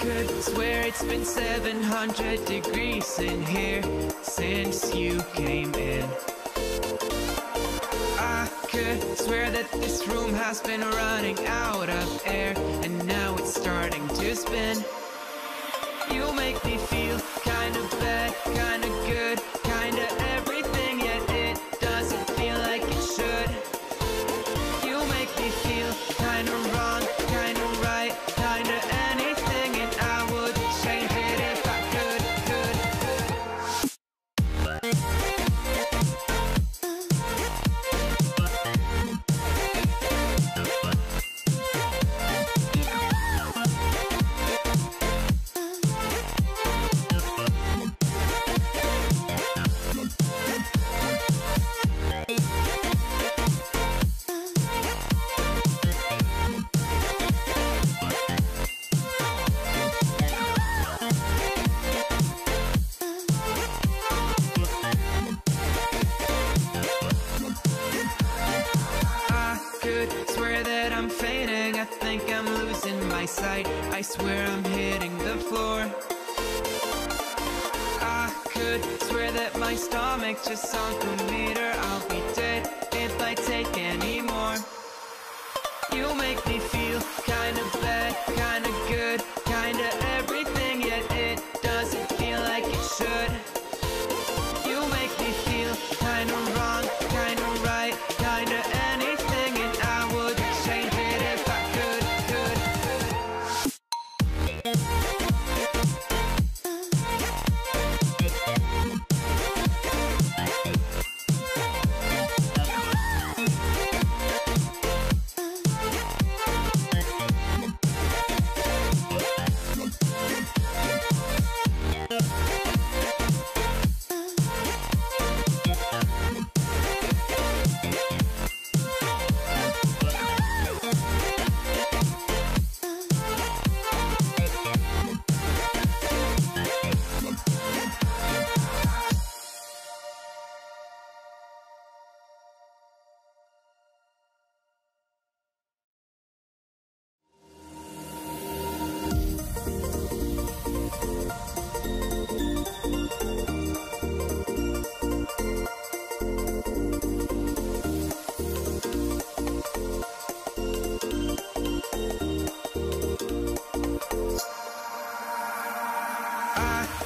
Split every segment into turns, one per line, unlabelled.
could swear it's been 700 degrees in here since you came in. I could swear that this room has been running out of air, and now it's starting to spin. You make me feel kinda bad, kinda good, kinda everything, yet it doesn't feel like it should. You make me feel kinda wrong, kinda right, kinda anything, and I would change it if I could. Swear that I'm fainting, I think I'm losing my sight, I swear I'm hitting the floor. I could swear that my stomach just sunk a meter, I'll be dead if I take any more. You make me feel kinda bad, kinda good, kinda everything, yet it doesn't feel like it should. You make me feel kinda wrong, kinda right, kinda anything, and I would change it if I could.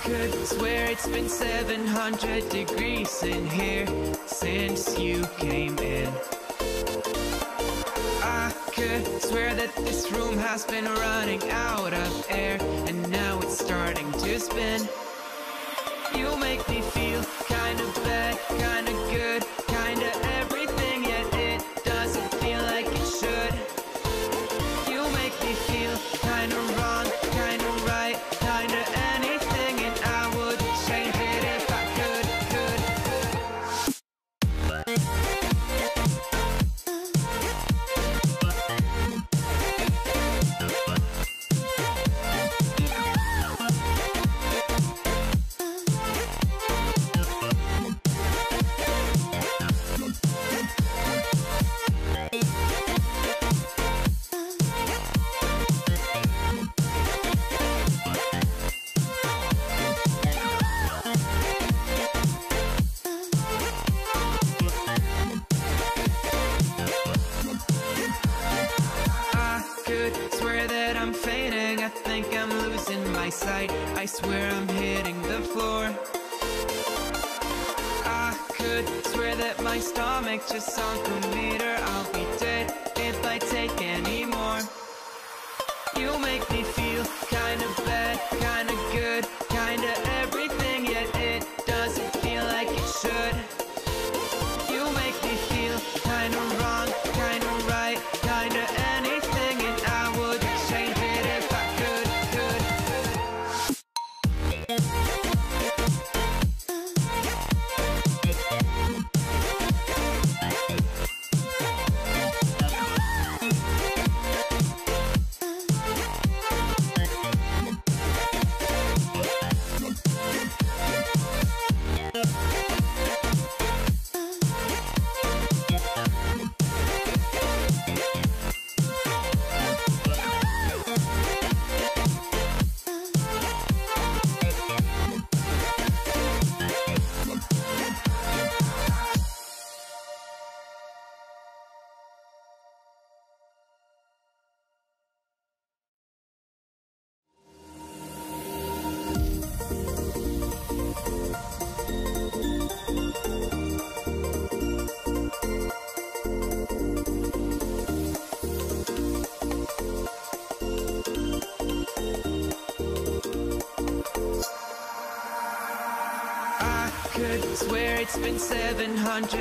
Could swear it's been 700 degrees in here since you came in. I could swear that this room has been running out of air, and now it's starting to spin. You make me feel kinda bad, kinda good, kinda everything, yet it doesn't feel like it should. You make me feel kinda wrong, kinda right, kinda anything, and I would change it if I could. Swear that I'm fainting, I think I'm losing my sight, I swear I'm hitting the floor. I could swear that my stomach just sunk a meter, I'll be dead if I take any more. You make me feel kinda bad, kinda good, kinda everything, yet it doesn't feel like it should. You make me feel kinda wrong, kinda right, kinda anything, and I would change it if I could. 600, swear it's been 700